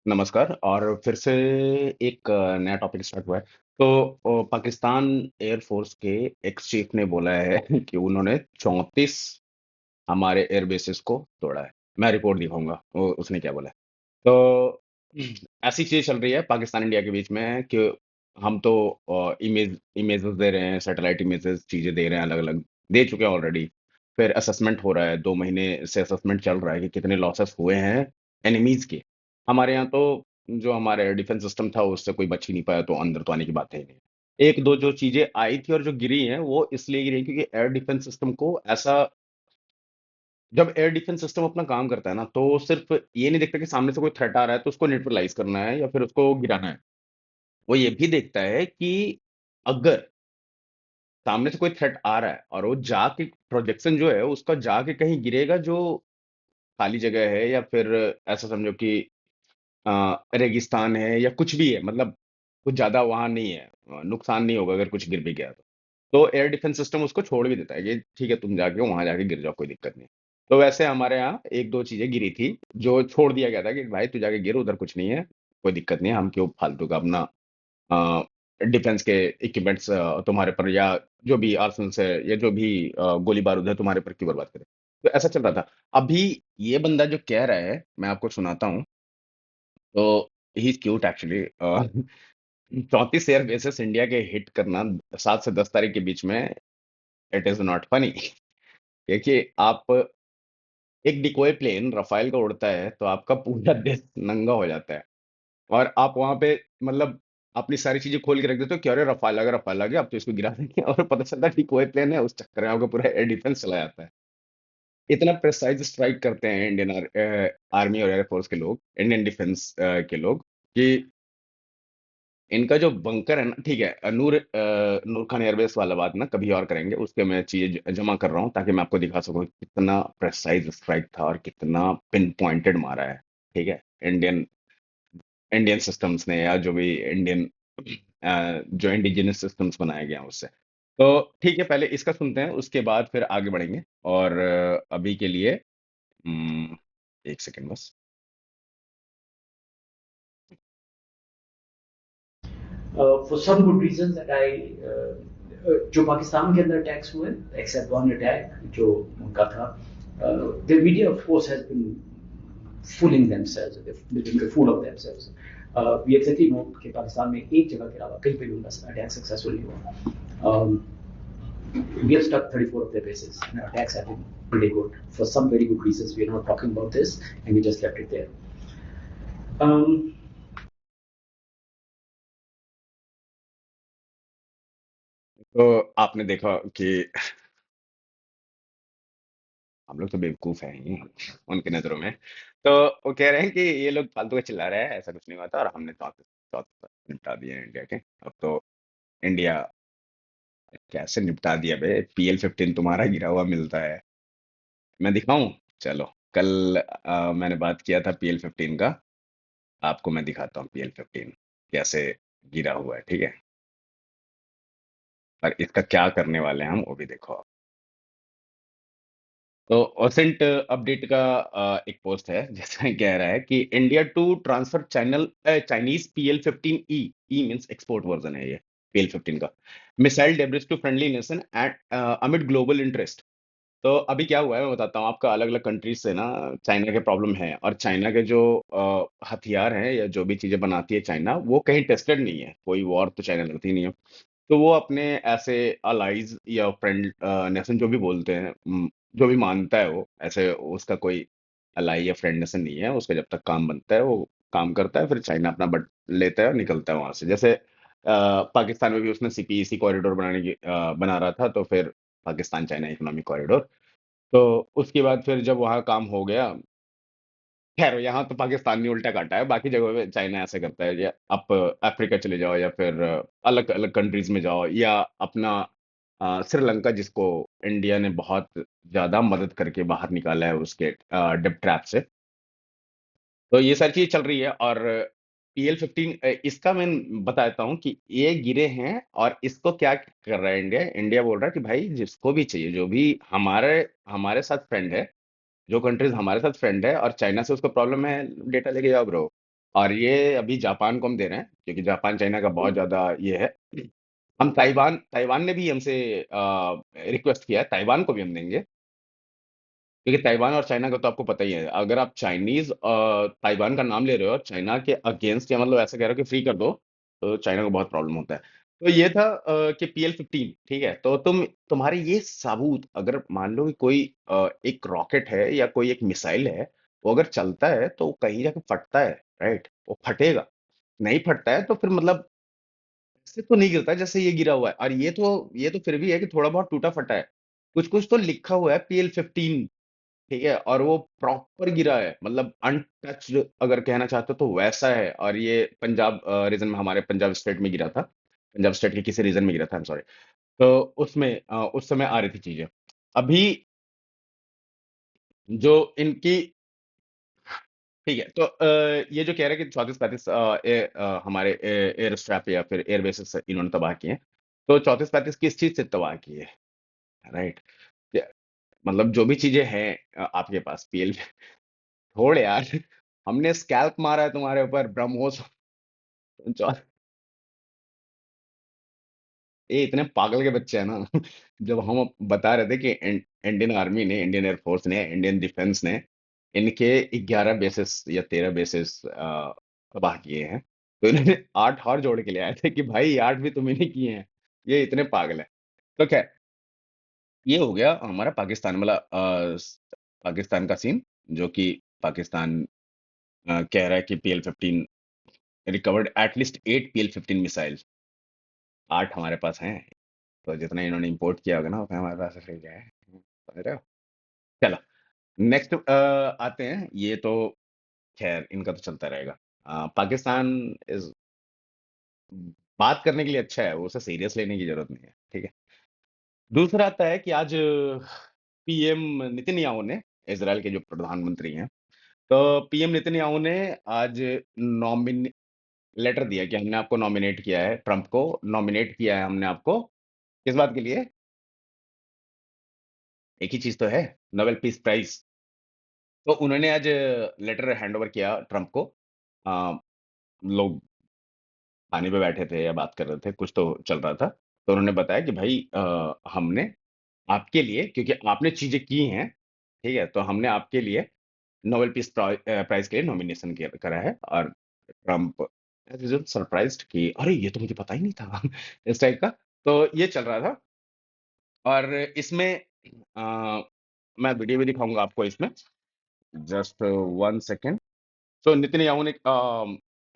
नमस्कार और फिर से एक नया टॉपिक स्टार्ट हुआ है। तो पाकिस्तान एयरफोर्स के एक्स चीफ ने बोला है कि उन्होंने 34 हमारे एयर बेसेस को तोड़ा है। मैं रिपोर्ट दिखाऊंगा उसने क्या बोला है। तो ऐसी चीज चल रही है पाकिस्तान इंडिया के बीच में कि हम तो इमेजेस दे रहे हैं, सैटेलाइट इमेजेस चीजें दे रहे हैं, अलग अलग दे चुके हैं ऑलरेडी। फिर असेसमेंट हो रहा है, 2 महीने से असेसमेंट चल रहा है कि कितने लॉसेस हुए हैं एनिमीज के। हमारे यहाँ तो जो हमारे डिफेंस सिस्टम था उससे कोई बच ही नहीं पाया, तो अंदर तो आने की बात है ही नहीं। एक दो जो चीजें आई थी और जो गिरी हैं वो इसलिए गिरी क्योंकि एयर डिफेंस सिस्टम को ऐसा, जब एयर डिफेंस सिस्टम अपना काम करता है ना, तो सिर्फ ये नहीं देखता कि सामने से कोई थ्रेट आ रहा है तो उसको न्यूट्रलाइज करना है या फिर उसको गिराना है। वो ये भी देखता है कि अगर सामने से कोई थ्रेट आ रहा है और वो जाके प्रोजेक्शन जो है उसका जाके कहीं गिरेगा जो खाली जगह है, या फिर ऐसा समझो कि रेगिस्तान है या कुछ भी है, मतलब कुछ ज्यादा वहां नहीं है, नुकसान नहीं होगा अगर कुछ गिर भी गया तो एयर डिफेंस सिस्टम उसको छोड़ भी देता है कि ठीक है तुम जाके वहां जाके गिर जाओ, कोई दिक्कत नहीं। तो वैसे हमारे यहाँ एक दो चीजें गिरी थी जो छोड़ दिया गया था कि भाई तू जाके गिर, उधर कुछ नहीं है, कोई दिक्कत नहीं है, हम क्यों फालतू का अपना डिफेंस के इक्विपमेंट्स तुम्हारे पर, या जो भी आर्सनल्स है या जो भी गोली बारूद है तुम्हारे पर क्यों बर्बाद करें। तो ऐसा चल रहा था। अभी ये बंदा जो कह रहा है मैं आपको सुनाता हूँ। तो he is cute actually. 34 air bases India के हिट करना 7 से 10 तारीख के बीच में, इट इज नॉट फनी। देखिए आप, एक डिकोय प्लेन रफाइल का उड़ता है तो आपका पूरा देश नंगा हो जाता है, और आप वहां पे मतलब अपनी सारी चीजें खोल के रख देते हो कि अरे रफाल आ गया, अब तो इसको गिरा देंगे, और पता चलता है डिकोय प्लेन है, उस चक्कर में आपका पूरा एयर डिफेंस चला जाता है। इतना प्रिसाइज स्ट्राइक करते हैं इंडियन आर्मी और एयरफोर्स के लोग, इंडियन डिफेंस के लोग, कि इनका जो बंकर है ना, ठीक है, नूर खान एयरबेस वाला बात ना कभी और करेंगे, उसके मैं चीजें जमा कर रहा हूँ ताकि मैं आपको दिखा सकूँ कि कितना प्रेसाइज स्ट्राइक था और कितना पिन पॉइंटेड मारा है। ठीक है, इंडियन इंडियन सिस्टम्स ने, या जो भी इंडियन जो इंडिजिनस सिस्टम्स बनाए गए हैं उससे। तो ठीक है, पहले इसका सुनते हैं, उसके बाद फिर आगे बढ़ेंगे। और अभी के लिए एक सेकेंड बस। For some good reasons that जो पाकिस्तान के अंदर अटैक्स हुए, एक्सेप्ट वन अटैक जो उनका था, the media of course has been fooling themselves, they've been full of themselves. We exactly know कि पाकिस्तान में एक जगह के अलावा कहीं पे भी उनका अटैक सक्सेसफुल नहीं हुआ. We have stuck 34 of their bases, and our attacks have been pretty good for some very good reasons. We are not talking about this, and we just left it there. Um, तो आपने देखा कि हम लोग तो बेवकूफ हैं ही उनकी नजरों में। तो वो कह रहे हैं कि ये लोग फालतू का चिल्ला रहे हैं, ऐसा कुछ नहीं हुआ था और हमने चौथे चौथे निपटा दिए हैं इंडिया के। अब तो इंडिया कैसे निपटा दिया बे, PL-15 तुम्हारा गिरा हुआ मिलता है। मैं दिखाऊं? चलो, कल मैंने बात किया था PL-15 का, आपको मैं दिखाता हूँ PL-15 कैसे गिरा हुआ है, ठीक है। और इसका क्या करने वाले हैं हम वो भी देखो आप। तो ओसेंट अपडेट का एक पोस्ट है जिसमें कह रहा है कि India to transfer channel Chinese PL-15E, E means export version है ये PL-15 का, missile debris to friendly nation at amid global interest. तो अभी क्या हुआ है मैं बताता हूँ आपका। अलग अलग कंट्रीज से ना चाइना के प्रॉब्लम है, और चाइना के जो हथियार हैं या जो भी चीजें बनाती है चाइना, वो कहीं टेस्टेड नहीं है, कोई वॉर तो चाइना लड़ती नहीं है। तो वो अपने ऐसे अलाइज या फ्रेंड नेशन जो भी बोलते हैं, जो भी मानता है वो ऐसे, उसका कोई अलाई या फ्रेंड नेशन नहीं है, उसका जब तक काम बनता है वो काम करता है, फिर चाइना अपना बट लेता है और निकलता है वहां से। जैसे पाकिस्तान में भी उसने CPEC कॉरिडोर बना रहा था, तो फिर पाकिस्तान चाइना इकोनॉमिक कॉरिडोर। तो उसके बाद फिर जब वहाँ काम हो गया, खैर यहाँ तो पाकिस्तान ने उल्टा काटा है, बाकी जगहों पे चाइना ऐसे करता है, या आप अफ्रीका चले जाओ या फिर अलग अलग कंट्रीज में जाओ, या अपना श्रीलंका, जिसको इंडिया ने बहुत ज्यादा मदद करके बाहर निकाला है उसके डेब्ट ट्रैप से। तो ये सारी चीजें चल रही है। और PL-15 इसका मैं बताता हूँ कि ये गिरे हैं, और इसको क्या कर रहा है इंडिया। इंडिया बोल रहा है कि भाई जिसको भी चाहिए, जो भी हमारे हमारे साथ फ्रेंड है, जो कंट्रीज हमारे साथ फ्रेंड है और चाइना से उसको प्रॉब्लम है, डेटा लेके जाओ ब्रो। और ये अभी जापान को हम दे रहे हैं क्योंकि जापान चाइना का बहुत ज्यादा ये है। हम ताइवान ताइवान ने भी हमसे रिक्वेस्ट किया है, ताइवान को भी हम देंगे क्योंकि ताइवान और चाइना का तो आपको पता ही है। अगर आप चाइनीज ताइवान का नाम ले रहे हो और चाइना के अगेंस्ट या मतलब ऐसा कह रहे हो कि फ्री कर दो, तो चाइना को बहुत प्रॉब्लम होता है। तो ये था कि PL-15 ठीक है। तो तुम्हारे ये सबूत, अगर मान लो कि कोई एक रॉकेट है या कोई एक मिसाइल है, वो अगर चलता है तो वो कहीं जाके फटता है, राइट? वो फटेगा। नहीं फटता है तो फिर मतलब ऐसे तो नहीं गिरता जैसे ये गिरा हुआ है। और ये तो फिर भी है कि थोड़ा बहुत टूटा फटा है। कुछ कुछ तो लिखा हुआ है PL-15, ठीक है, और वो प्रॉपर गिरा है, मतलब अनटच्ड अगर कहना चाहते हो तो वैसा है। और ये पंजाब रीजन में, हमारे पंजाब स्टेट में गिरा था, पंजाब स्टेट के किसी रीजन में गिरा था, आई एम सॉरी। तो उसमें उस समय आ रही थी चीजें। अभी जो इनकी, ठीक है, तो ये जो कह रहे हैं कि 34-35 हमारे एयर स्ट्रैप या फिर एयर बेसिस इन्होंने तबाह किए हैं। तो 34-35 किस चीज से तबाह किए, राइट? मतलब जो भी चीजें हैं आपके पास PL, छोड़ यार। हमने स्कैल्प मारा है तुम्हारे ऊपर, ब्रह्मोस। ये इतने पागल के बच्चे हैं ना। जब हम बता रहे थे कि इंडियन आर्मी ने, इंडियन एयरफोर्स ने, इंडियन डिफेंस ने इनके 11 बेसिस या 13 बेसिस तबाह किए हैं, तो इन्होंने 8 और जोड़ के ले आए थे कि भाई 8 भी तुम ही ने किए हैं। ये इतने पागल है। तो क्या, ये हो गया हमारा पाकिस्तान वाला पाकिस्तान का सीन, जो कि पाकिस्तान कह रहा है कि PL-15 recovered at least 8 PL-15 missile. 8 हमारे पास हैं। तो जितना इन्होंने इंपोर्ट किया होगा ना, उतना हमारे पास से गया है। समझ रहे हो? चलो, नेक्स्ट आते हैं। ये तो खैर इनका तो चलता रहेगा। पाकिस्तान इज बात करने के लिए अच्छा है, वो उसे सीरियस लेने की जरूरत नहीं है, ठीक है। दूसरा आता है कि आज PM नेतन्याहू ने, इसराइल के जो प्रधानमंत्री हैं, तो PM नेतन्याहू ने आज नॉमिन लेटर दिया कि हमने आपको नॉमिनेट किया है, ट्रंप को नॉमिनेट किया है हमने आपको। किस बात के लिए? एक ही चीज तो है, नोबेल पीस प्राइज। तो उन्होंने आज लेटर हैंड ओवर किया ट्रंप को। अ, लोग पानी पे बैठे थे या बात कर रहे थे, कुछ तो चल रहा था। तो उन्होंने बताया कि भाई हमने आपके लिए, क्योंकि आपने चीजें की हैं, ठीक है, तो हमने आपके लिए नोबेल पीस प्राइज के लिए नॉमिनेशन करा है। और ट्रंप एज यूजुअल सरप्राइज्ड कि अरे ये तो मुझे पता ही नहीं था। इस टाइप का। तो ये चल रहा था। और इसमें मैं वीडियो भी दिखाऊंगा आपको इसमें, जस्ट 1 सेकेंड। सो नेतन्याहू ने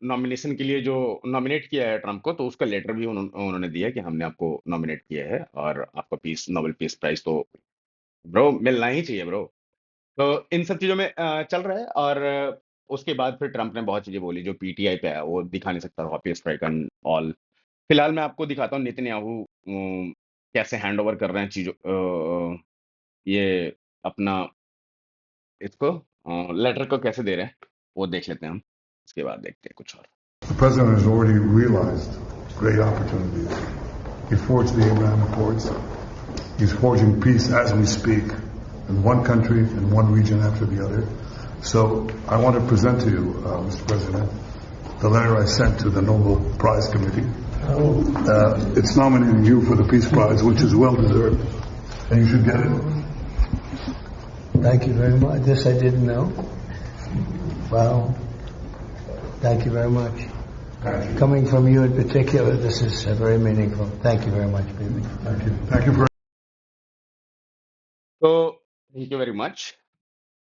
नॉमिनेशन के लिए जो नॉमिनेट किया है ट्रम्प को, तो उसका लेटर भी उन्होंने दिया कि हमने आपको नॉमिनेट किया है और आपका पीस नोबेल पीस प्राइज तो ब्रो मिलना ही चाहिए ब्रो। तो इन सब चीजों में चल रहा है। और उसके बाद फिर ट्रम्प ने बहुत चीजें बोली जो PTI पे है, वो दिखा नहीं सकता, हॉपी स्ट्राइक एंड ऑल। फिलहाल मैं आपको दिखाता हूँ नेतन्याहू कैसे हैंड ओवर कर रहे हैं चीजों, ये अपना इसको लेटर को कैसे दे रहे हैं, वो देख लेते हैं हम। उसके बाद देखते हैं कुछ और। The president has already realized great opportunities. He forged the Abraham Accords. He's forging peace as we speak in one country and one region after the other. So I want to present to you, Mr. President, the letter I sent to the Nobel Prize Committee. It's nominating you for the Peace Prize, which is well deserved, and you should get it. Thank you very much. This I didn't know. Wow. Thank you very much. Coming from you in particular, this is very meaningful. Thank you very much, baby. Thank you. Thank you for. तो thank you very much.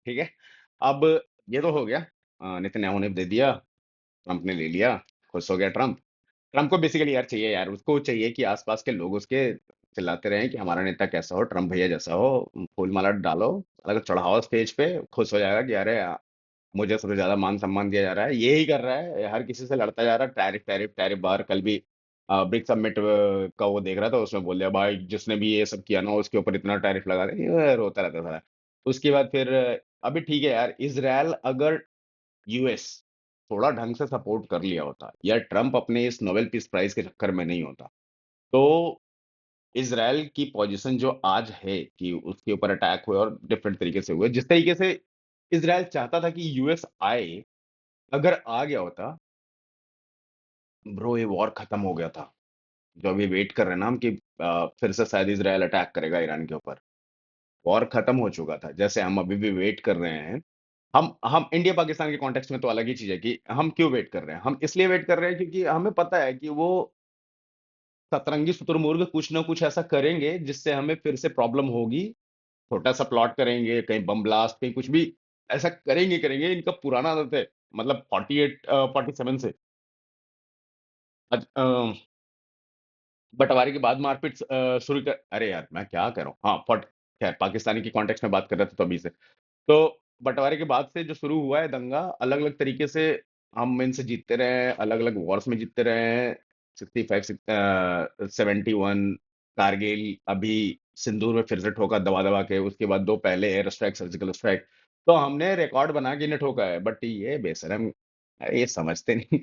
ठीक है, अब ये तो हो गया, Netanyahu ने दे दिया, ट्रम्प ने ले लिया, खुश हो गया ट्रम्प। ट्रम्प को बेसिकली यार चाहिए, यार उसको चाहिए कि आसपास के लोग उसके चिल्लाते रहें कि हमारा नेता कैसा हो, ट्रम्प भैया जैसा हो। फूल माला डालो, अलग चढ़ाओ स्टेज पे, खुश हो जाएगा कि अरे मुझे सबसे ज्यादा मान सम्मान दिया जा रहा है। ये ही कर रहा है, हर किसी से लड़ता जा रहा है, टैरिफ टैरिफ टैरिफ बार। कल भी ब्रिक्स समिट का वो देख रहा था, उसमें बोल दिया भाई जिसने भी ये सब किया ना उसके ऊपर इतना टैरिफ लगा दे, ये रोता रहता था। उसके बाद फिर अभी ठीक है यार, इसराइल अगर US थोड़ा ढंग से सपोर्ट कर लिया होता, या ट्रम्प अपने इस नोबेल पीस प्राइज के चक्कर में नहीं होता, तो इसराइल की पोजीशन जो आज है कि उसके ऊपर अटैक हुए और डिफरेंट तरीके से हुए, जिस तरीके से इसराइल चाहता था कि US आए अगर आ गया होता, ब्रो ये वॉर खत्म हो गया था। जो अभी वेट कर रहे हैं ना हम कि फिर से शायद इज़राइल अटैक करेगा ईरान के ऊपर। वॉर खत्म हो चुका था। जैसे हम अभी भी वेट कर रहे हैं। हम इंडिया पाकिस्तान के कॉन्टेक्स्ट में तो अलग ही चीज़ है कि हम क्यों वेट कर रहे हैं? हम इसलिए वेट कर रहे हैं क्योंकि हमें पता है कि वो सतरंगी शुतुरमुर्ग कुछ ना कुछ ऐसा करेंगे जिससे हमें फिर से प्रॉब्लम होगी। छोटा-सा प्लॉट करेंगे, कहीं बम ब्लास्ट, कहीं कुछ भी ऐसा करेंगे। इनका पुराना आदत है। मतलब 48 47 से बँटवारे के बाद मारपीट शुरू कर अरे यार! मैं क्या कह रहा हूँ? हाँ, खैर पाकिस्तानी की कॉन्टेक्स्ट में बात कर रहे थे तो अभी से। तो बँटवारे के बाद से जो शुरू हुआ है दंगा, अलग-अलग तरीके से हम इनसे जीतते रहे हैं, अलग-अलग वॉर्स में जीतते रहे हैं। 71 कारगिल, अभी सिंदूर में फिर से ठोका दबा-दबा के, उसके बाद 2 पहले एयर स्ट्राइक, सर्जिकल स्ट्राइक। तो हमने रिकॉर्ड बना के इन्हें ठोका है, बट ये बेशर्म ये समझते नहीं,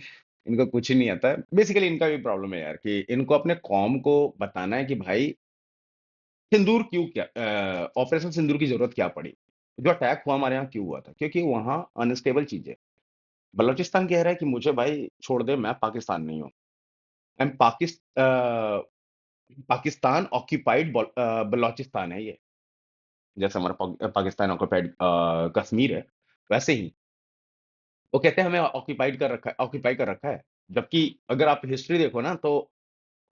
इनको कुछ नहीं आता है। बेसिकली इनका भी प्रॉब्लम है यार कि इनको अपने कौम को बताना है कि भाई सिंदूर क्यों क्या ऑपरेशन सिंदूर की ज़रूरत क्या पड़ी? जो अटैक हुआ हमारे यहाँ क्यों हुआ था? क्योंकि वहाँ अनस्टेबल चीज़ है। बलूचिस्तान कह रहा है कि मुझे भाई छोड़ दे, मैं पाकिस्तान नहीं हूँ। I am Pakistan occupied Balochistan है ये। जैसे हमारा पाकिस्तान ऑक्यूपाइड कश्मीर है, वैसे ही। वो कहते हैं हमें ऑक्यूपाई कर रखा है। जबकि अगर आप हिस्ट्री देखो ना तो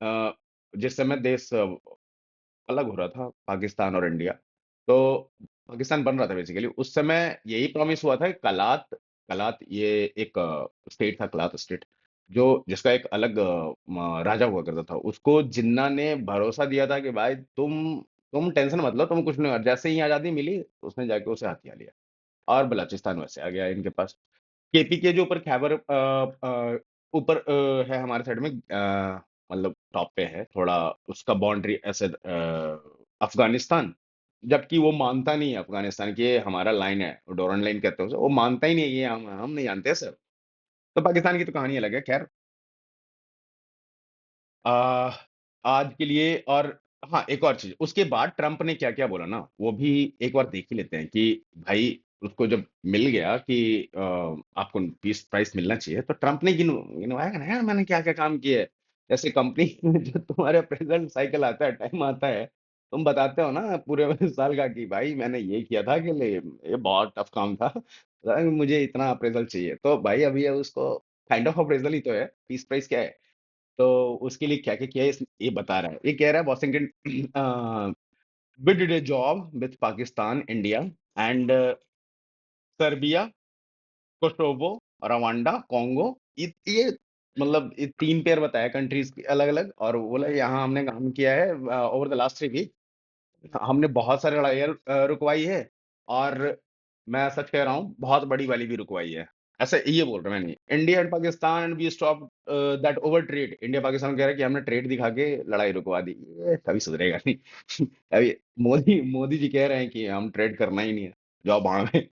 अ, जिस समय देश अलग हो रहा था पाकिस्तान और इंडिया, तो पाकिस्तान बन रहा था बेसिकली, उस समय यही प्रॉमिस हुआ था कि कलात कलात ये एक स्टेट था, कलात स्टेट, जो जिसका एक अलग राजा हुआ करता था। उसको जिन्ना ने भरोसा दिया था कि भाई तुम टेंशन मत लो, तुम कुछ नहीं होगा। जैसे ही आज़ादी मिली, उसने जाके उसे हथिया लिया और बलूचिस्तान वैसे आ गया इनके पास। केपी के जो ऊपर खैबर ऊपर है हमारे साइड में मतलब टॉप पे है थोड़ा उसका बाउंड्री ऐसे अफ़गानिस्तान, जबकि वो मानता नहीं है अफ़गानिस्तान कि ये हमारा लाइन है, डोरन लाइन कहते हैं उसे, वो मानता ही नहीं है ये हम नहीं जानते सर। तो पाकिस्तान की तो कहानी अलग है खैर। अ, आज के लिए और हाँ, एक और चीज़, उसके बाद ट्रम्प ने क्या-क्या बोला ना, वो भी एक बार देख ही लेते हैं कि भाई उसको जब मिल गया कि आपको पीस प्राइज़ मिलना चाहिए, तो ट्रम्प ने गिनवाया ना यार मैंने क्या-क्या काम किए हैं। जैसे कंपनी में जो तुम्हारे अप्रेज़ल साइकिल आता है, टाइम आता है, तुम बताते हो ना पूरे साल का कि भाई मैंने ये किया था कि ले ये बहुत टफ काम था, मुझे इतना अप्रेज़ल चाहिए। तो भाई अभी ये उसको काइंड ऑफ अप्रेज़ल ही तो है, पीस प्राइज़ क्या है? तो उसके लिए क्या-क्या किया है ये बता रहा है। ये कह रहा है Washington we did a job with Pakistan, India and Serbia, Kosovo, Rwanda, Congo ये मतलब ये 3 पेयर बताया कंट्रीज़ के अलग-अलग और बोला यहाँ हमने काम किया है ओवर द लास्ट 3 वीक हमने बहुत सारी लड़ाइयाँ रुकवाई है और मैं सच कह रहा हूँ, बहुत बड़ी वाली भी रुकवाई है। ऐसा ये बोल रहा है मैंने। India and Pakistan and we stop that over trade. India Pakistan कह रहा है कि हमने ट्रेड दिखा के लड़ाई रुकवा दी। ये कभी सुधरेगा नहीं। अभी मोदी जी कह रहे हैं कि हम ट्रेड करना ही नहीं है। जाओ भाड़ में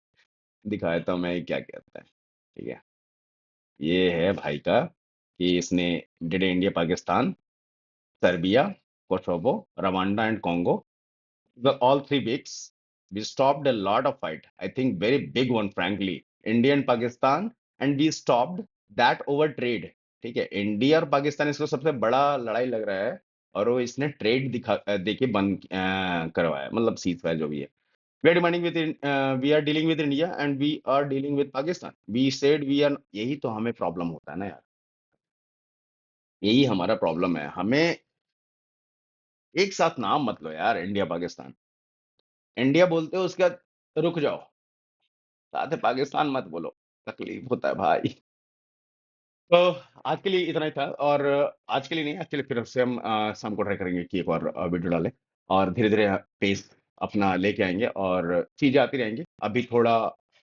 दिखाया तो मैं क्या कहता है। ठीक है। ये है भाई का कि इसने did India Pakistan, Serbia, Kosovo, Rwanda and Congo the all three weeks we stopped a lot of fight, I think very big one frankly, India and Pakistan, and we stopped that over trade। ठीक है, India और पाकिस्तान इसको सबसे बड़ा लड़ाई लग रहा है और वो इसने ट्रेड देके बंद करवाया मतलब सीज फायर जो भी है। We are demanding with we are dealing with India and we are dealing with Pakistan, we said we are, यही तो हमें प्रॉब्लम होता है ना यार, यही हमारा प्रॉब्लम है। हमें एक साथ नाम मत लो यार, इंडिया पाकिस्तान, इंडिया बोलते हो उसके बाद रुक जाओ, साथ है पाकिस्तान मत बोलो, तकलीफ होता है भाई। तो आज के लिए इतना ही था और आज के लिए नहीं, एक्चुअली फिर से हम शाम को ट्राई करेंगे कि एक और वीडियो डालें और धीरे-धीरे पेस अपना लेके आएँगे और चीज़ें आती रहेंगी। अभी थोड़ा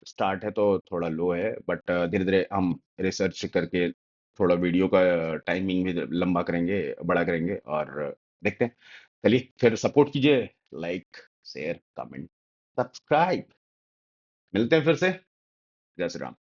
स्टार्ट है तो थोड़ा लो है बट धीरे-धीरे हम रिसर्च करके थोड़ा वीडियो का टाइमिंग भी लंबा करेंगे, बड़ा करेंगे और देखते हैं। चलिए फिर सपोर्ट कीजिए, लाइक, शेयर, कमेंट, सब्सक्राइब। मिलते हैं फिर से। जय श्री राम।